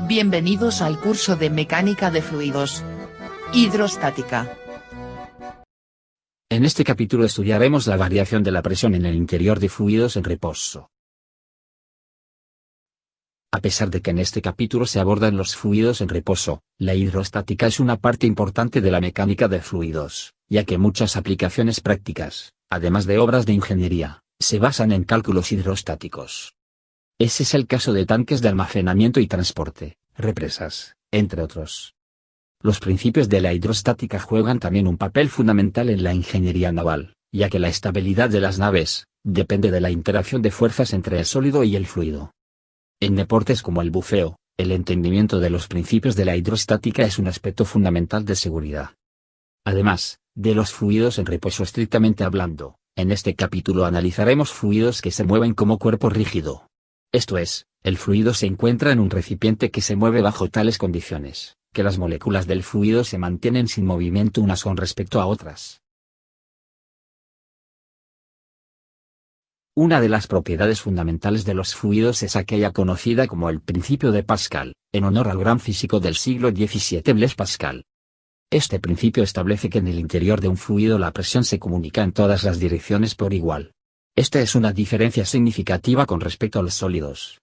Bienvenidos al curso de Mecánica de Fluidos. Hidrostática. En este capítulo estudiaremos la variación de la presión en el interior de fluidos en reposo. A pesar de que en este capítulo se abordan los fluidos en reposo, la hidrostática es una parte importante de la mecánica de fluidos, ya que muchas aplicaciones prácticas, además de obras de ingeniería, se basan en cálculos hidrostáticos. Ese es el caso de tanques de almacenamiento y transporte, represas, entre otros. Los principios de la hidrostática juegan también un papel fundamental en la ingeniería naval, ya que la estabilidad de las naves depende de la interacción de fuerzas entre el sólido y el fluido. En deportes como el buceo, el entendimiento de los principios de la hidrostática es un aspecto fundamental de seguridad. Además de los fluidos en reposo estrictamente hablando, en este capítulo analizaremos fluidos que se mueven como cuerpo rígido. Esto es, el fluido se encuentra en un recipiente que se mueve bajo tales condiciones, que las moléculas del fluido se mantienen sin movimiento unas con respecto a otras. Una de las propiedades fundamentales de los fluidos es aquella conocida como el principio de Pascal, en honor al gran físico del siglo XVII Blaise Pascal. Este principio establece que en el interior de un fluido la presión se comunica en todas las direcciones por igual. Esta es una diferencia significativa con respecto a los sólidos.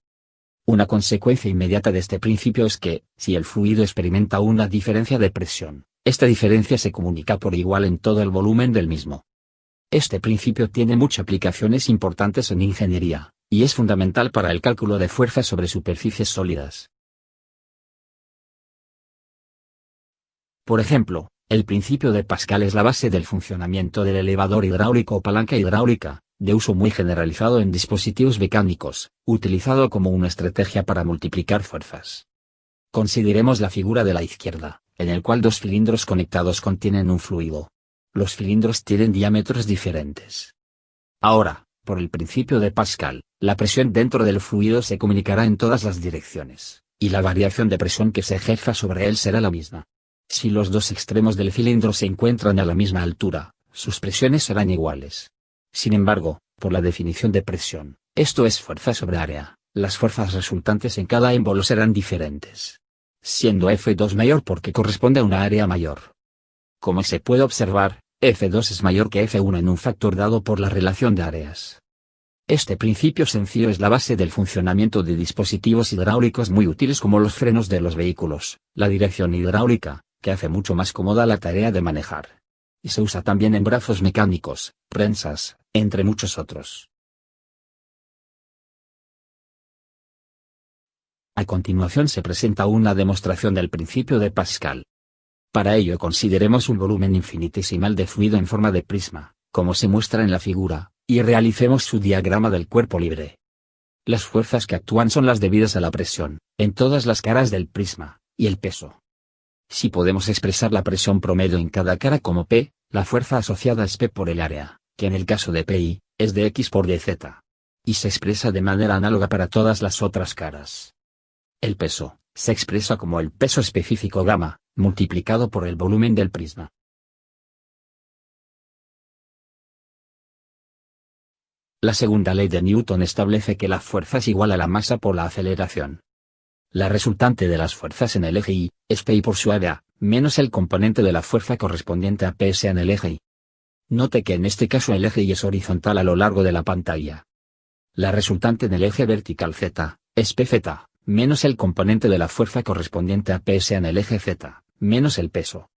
Una consecuencia inmediata de este principio es que, si el fluido experimenta una diferencia de presión, esta diferencia se comunica por igual en todo el volumen del mismo. Este principio tiene muchas aplicaciones importantes en ingeniería, y es fundamental para el cálculo de fuerzas sobre superficies sólidas. Por ejemplo, el principio de Pascal es la base del funcionamiento del elevador hidráulico o palanca hidráulica, de uso muy generalizado en dispositivos mecánicos, utilizado como una estrategia para multiplicar fuerzas. Consideremos la figura de la izquierda, en el cual dos cilindros conectados contienen un fluido. Los cilindros tienen diámetros diferentes. Ahora, por el principio de Pascal, la presión dentro del fluido se comunicará en todas las direcciones, y la variación de presión que se ejerza sobre él será la misma. Si los dos extremos del cilindro se encuentran a la misma altura, sus presiones serán iguales. Sin embargo, por la definición de presión, esto es fuerza sobre área, las fuerzas resultantes en cada émbolo serán diferentes. Siendo F2 mayor porque corresponde a una área mayor. Como se puede observar, F2 es mayor que F1 en un factor dado por la relación de áreas. Este principio sencillo es la base del funcionamiento de dispositivos hidráulicos muy útiles como los frenos de los vehículos, la dirección hidráulica, que hace mucho más cómoda la tarea de manejar. Y se usa también en brazos mecánicos, prensas, entre muchos otros. A continuación se presenta una demostración del principio de Pascal. Para ello consideremos un volumen infinitesimal de fluido en forma de prisma, como se muestra en la figura, y realicemos su diagrama del cuerpo libre. Las fuerzas que actúan son las debidas a la presión, en todas las caras del prisma, y el peso. Si podemos expresar la presión promedio en cada cara como P, la fuerza asociada es P por el área, que en el caso de PI, es de X por dz. Y se expresa de manera análoga para todas las otras caras. El peso se expresa como el peso específico gamma, multiplicado por el volumen del prisma. La segunda ley de Newton establece que la fuerza es igual a la masa por la aceleración. La resultante de las fuerzas en el eje Y, es Pi por su área, menos el componente de la fuerza correspondiente a PS en el eje Y. Note que en este caso el eje Y es horizontal a lo largo de la pantalla. La resultante en el eje vertical Z, es PZ, menos el componente de la fuerza correspondiente a PS en el eje Z, menos el peso.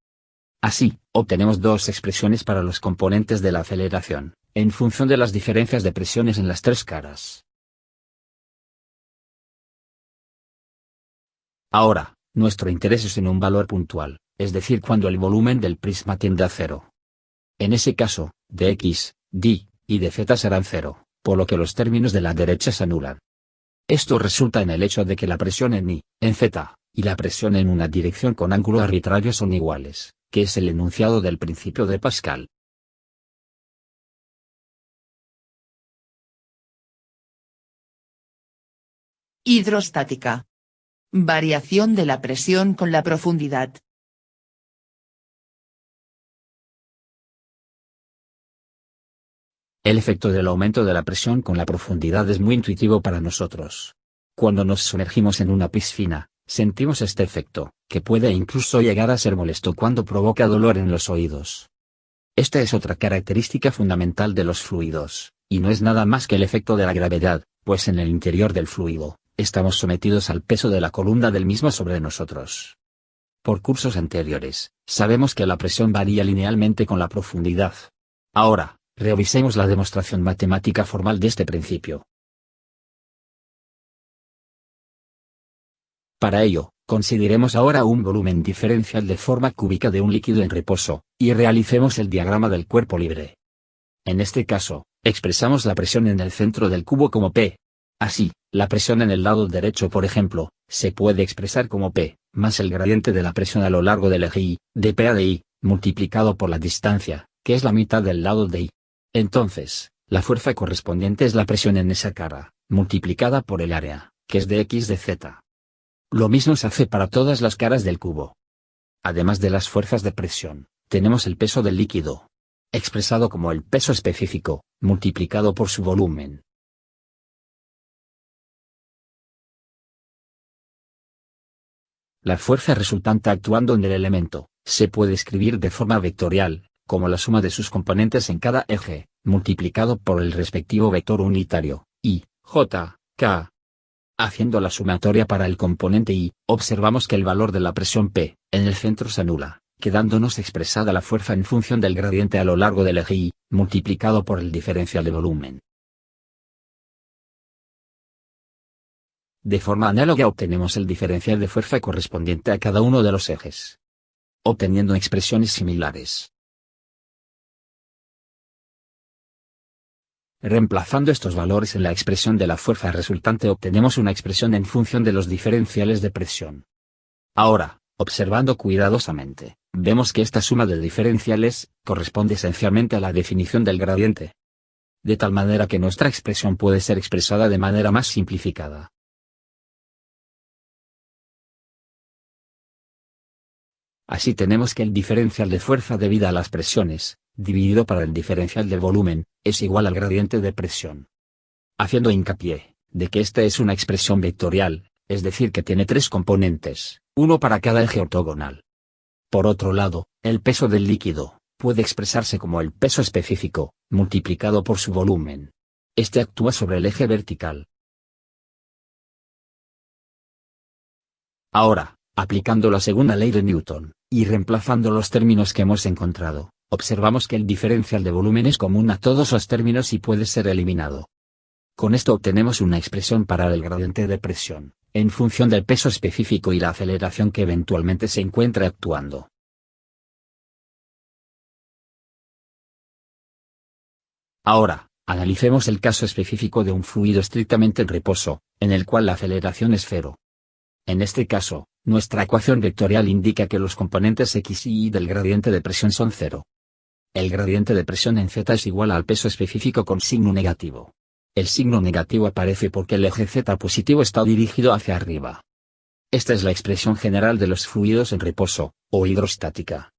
Así, obtenemos dos expresiones para los componentes de la aceleración, en función de las diferencias de presiones en las tres caras. Ahora, nuestro interés es en un valor puntual, es decir cuando el volumen del prisma tiende a cero. En ese caso, dx, d, y dz serán cero, por lo que los términos de la derecha se anulan. Esto resulta en el hecho de que la presión en Y, en Z, y la presión en una dirección con ángulo arbitrario son iguales, que es el enunciado del principio de Pascal. Hidrostática. Variación de la presión con la profundidad. El efecto del aumento de la presión con la profundidad es muy intuitivo para nosotros. Cuando nos sumergimos en una piscina, sentimos este efecto, que puede incluso llegar a ser molesto cuando provoca dolor en los oídos. Esta es otra característica fundamental de los fluidos, y no es nada más que el efecto de la gravedad, pues en el interior del fluido, estamos sometidos al peso de la columna del mismo sobre nosotros. Por cursos anteriores, sabemos que la presión varía linealmente con la profundidad. Ahora, revisemos la demostración matemática formal de este principio. Para ello, consideremos ahora un volumen diferencial de forma cúbica de un líquido en reposo, y realicemos el diagrama del cuerpo libre. En este caso, expresamos la presión en el centro del cubo como P. Así, la presión en el lado derecho, por ejemplo, se puede expresar como P, más el gradiente de la presión a lo largo del eje I, de P a de I, multiplicado por la distancia, que es la mitad del lado de I. Entonces, la fuerza correspondiente es la presión en esa cara, multiplicada por el área, que es de X de Z. Lo mismo se hace para todas las caras del cubo. Además de las fuerzas de presión, tenemos el peso del líquido, expresado como el peso específico, multiplicado por su volumen. La fuerza resultante actuando en el elemento, se puede escribir de forma vectorial, como la suma de sus componentes en cada eje, multiplicado por el respectivo vector unitario, I, J, K. Haciendo la sumatoria para el componente I, observamos que el valor de la presión P, en el centro se anula, quedándonos expresada la fuerza en función del gradiente a lo largo del eje I, multiplicado por el diferencial de volumen. De forma análoga obtenemos el diferencial de fuerza correspondiente a cada uno de los ejes, obteniendo expresiones similares. Reemplazando estos valores en la expresión de la fuerza resultante obtenemos una expresión en función de los diferenciales de presión. Ahora, observando cuidadosamente, vemos que esta suma de diferenciales corresponde esencialmente a la definición del gradiente. De tal manera que nuestra expresión puede ser expresada de manera más simplificada. Así tenemos que el diferencial de fuerza debida a las presiones, dividido para el diferencial del volumen, es igual al gradiente de presión. Haciendo hincapié, de que esta es una expresión vectorial, es decir que tiene tres componentes, uno para cada eje ortogonal. Por otro lado, el peso del líquido, puede expresarse como el peso específico, multiplicado por su volumen. Este actúa sobre el eje vertical. Ahora, aplicando la segunda ley de Newton, y reemplazando los términos que hemos encontrado, observamos que el diferencial de volumen es común a todos los términos y puede ser eliminado. Con esto obtenemos una expresión para el gradiente de presión, en función del peso específico y la aceleración que eventualmente se encuentra actuando. Ahora, analicemos el caso específico de un fluido estrictamente en reposo, en el cual la aceleración es cero. En este caso, nuestra ecuación vectorial indica que los componentes x y y del gradiente de presión son cero. El gradiente de presión en z es igual al peso específico con signo negativo. El signo negativo aparece porque el eje z positivo está dirigido hacia arriba. Esta es la expresión general de los fluidos en reposo, o hidrostática.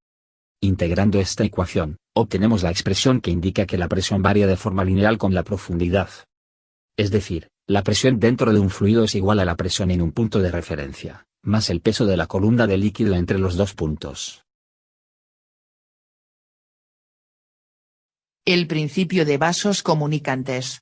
Integrando esta ecuación, obtenemos la expresión que indica que la presión varía de forma lineal con la profundidad. Es decir, la presión dentro de un fluido es igual a la presión en un punto de referencia, más el peso de la columna de líquido entre los dos puntos. El principio de vasos comunicantes.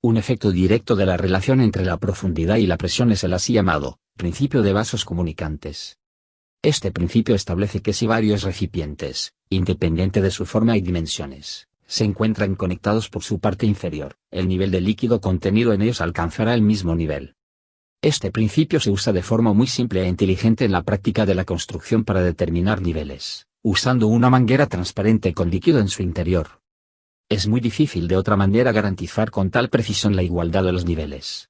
Un efecto directo de la relación entre la profundidad y la presión es el así llamado principio de vasos comunicantes. Este principio establece que si varios recipientes, independiente de su forma y dimensiones, se encuentran conectados por su parte inferior, el nivel de líquido contenido en ellos alcanzará el mismo nivel. Este principio se usa de forma muy simple e inteligente en la práctica de la construcción para determinar niveles, usando una manguera transparente con líquido en su interior. Es muy difícil de otra manera garantizar con tal precisión la igualdad de los niveles.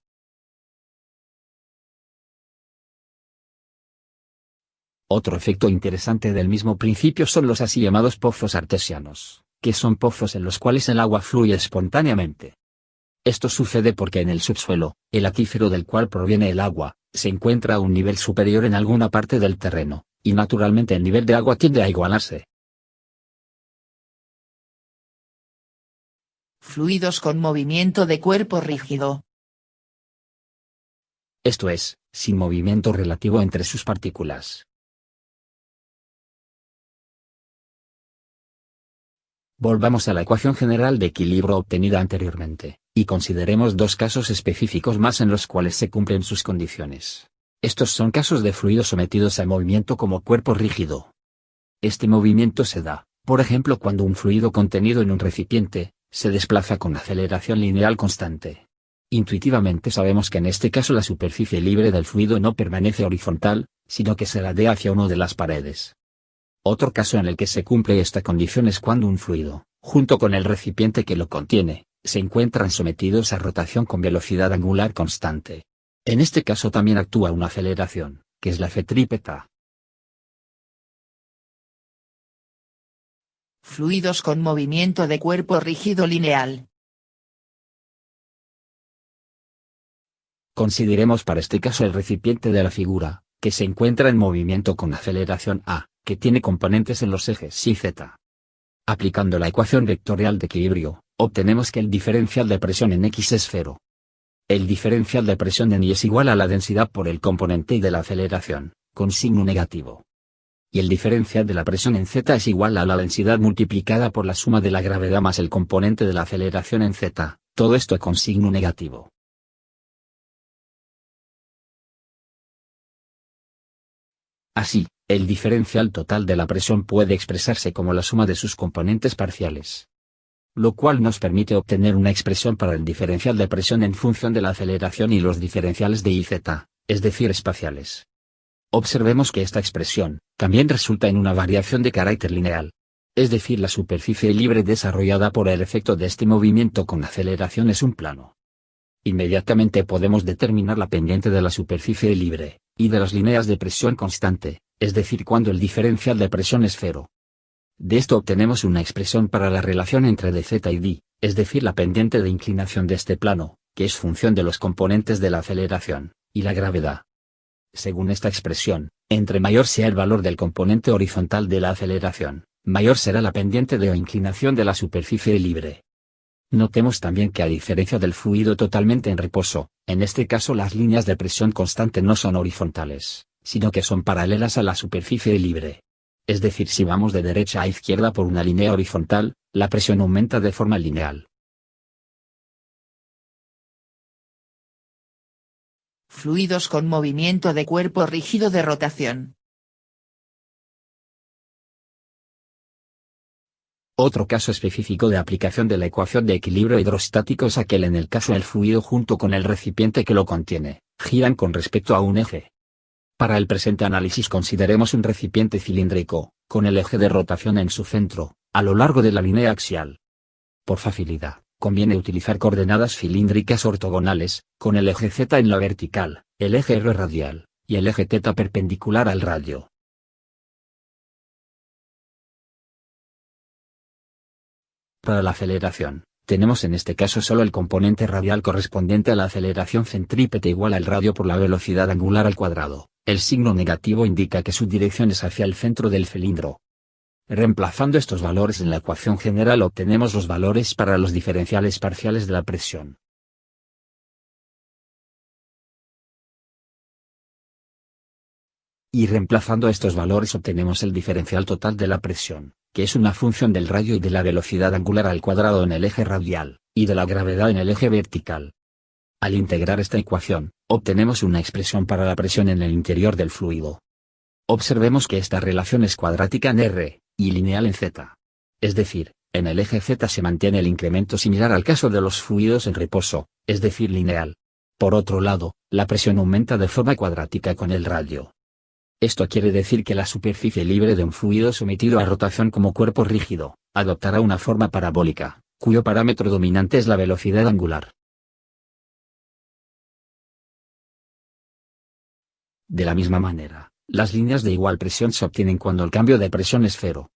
Otro efecto interesante del mismo principio son los así llamados pozos artesianos, que son pozos en los cuales el agua fluye espontáneamente. Esto sucede porque en el subsuelo, el aquífero del cual proviene el agua, se encuentra a un nivel superior en alguna parte del terreno, y naturalmente el nivel de agua tiende a igualarse. Fluidos con movimiento de cuerpo rígido. Esto es, sin movimiento relativo entre sus partículas. Volvamos a la ecuación general de equilibrio obtenida anteriormente, y consideremos dos casos específicos más en los cuales se cumplen sus condiciones. Estos son casos de fluidos sometidos a movimiento como cuerpo rígido. Este movimiento se da, por ejemplo, cuando un fluido contenido en un recipiente se desplaza con aceleración lineal constante. Intuitivamente sabemos que en este caso la superficie libre del fluido no permanece horizontal, sino que se ladea hacia una de las paredes. Otro caso en el que se cumple esta condición es cuando un fluido, junto con el recipiente que lo contiene, se encuentran sometidos a rotación con velocidad angular constante. En este caso también actúa una aceleración, que es la centrípeta. Fluidos con movimiento de cuerpo rígido lineal. Consideremos para este caso el recipiente de la figura, que se encuentra en movimiento con aceleración a, que tiene componentes en los ejes y z. Aplicando la ecuación vectorial de equilibrio, obtenemos que el diferencial de presión en x es 0. El diferencial de presión en y es igual a la densidad por el componente y de la aceleración, con signo negativo. Y el diferencial de la presión en z es igual a la densidad multiplicada por la suma de la gravedad más el componente de la aceleración en z, todo esto con signo negativo. Así, el diferencial total de la presión puede expresarse como la suma de sus componentes parciales. Lo cual nos permite obtener una expresión para el diferencial de presión en función de la aceleración y los diferenciales de y z, es decir, espaciales. Observemos que esta expresión también resulta en una variación de carácter lineal. Es decir, la superficie libre desarrollada por el efecto de este movimiento con aceleración es un plano. Inmediatamente podemos determinar la pendiente de la superficie libre, y de las líneas de presión constante, es decir, cuando el diferencial de presión es 0. De esto obtenemos una expresión para la relación entre dz y d, es decir, la pendiente de inclinación de este plano, que es función de los componentes de la aceleración, y la gravedad. Según esta expresión, entre mayor sea el valor del componente horizontal de la aceleración, mayor será la pendiente de o inclinación de la superficie libre. Notemos también que a diferencia del fluido totalmente en reposo, en este caso las líneas de presión constante no son horizontales, sino que son paralelas a la superficie libre. Es decir, si vamos de derecha a izquierda por una línea horizontal, la presión aumenta de forma lineal. Fluidos con movimiento de cuerpo rígido de rotación. Otro caso específico de aplicación de la ecuación de equilibrio hidrostático es aquel en el caso el fluido junto con el recipiente que lo contiene, giran con respecto a un eje. Para el presente análisis consideremos un recipiente cilíndrico, con el eje de rotación en su centro, a lo largo de la línea axial. Por facilidad, conviene utilizar coordenadas cilíndricas ortogonales, con el eje z en la vertical, el eje r radial, y el eje θ perpendicular al radio. Para la aceleración, tenemos en este caso solo el componente radial correspondiente a la aceleración centrípeta igual al radio por la velocidad angular al cuadrado. El signo negativo indica que su dirección es hacia el centro del cilindro. Reemplazando estos valores en la ecuación general obtenemos los valores para los diferenciales parciales de la presión. Y reemplazando estos valores obtenemos el diferencial total de la presión, que es una función del radio y de la velocidad angular al cuadrado en el eje radial, y de la gravedad en el eje vertical. Al integrar esta ecuación, obtenemos una expresión para la presión en el interior del fluido. Observemos que esta relación es cuadrática en R, y lineal en Z. Es decir, en el eje Z se mantiene el incremento similar al caso de los fluidos en reposo, es decir, lineal. Por otro lado, la presión aumenta de forma cuadrática con el radio. Esto quiere decir que la superficie libre de un fluido sometido a rotación como cuerpo rígido, adoptará una forma parabólica, cuyo parámetro dominante es la velocidad angular. De la misma manera, las líneas de igual presión se obtienen cuando el cambio de presión es 0.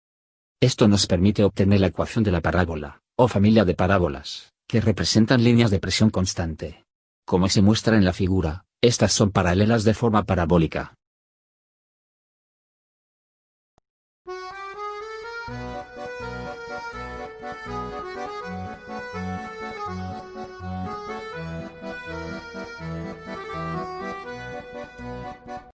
Esto nos permite obtener la ecuación de la parábola, o familia de parábolas, que representan líneas de presión constante. Como se muestra en la figura, estas son paralelas de forma parabólica.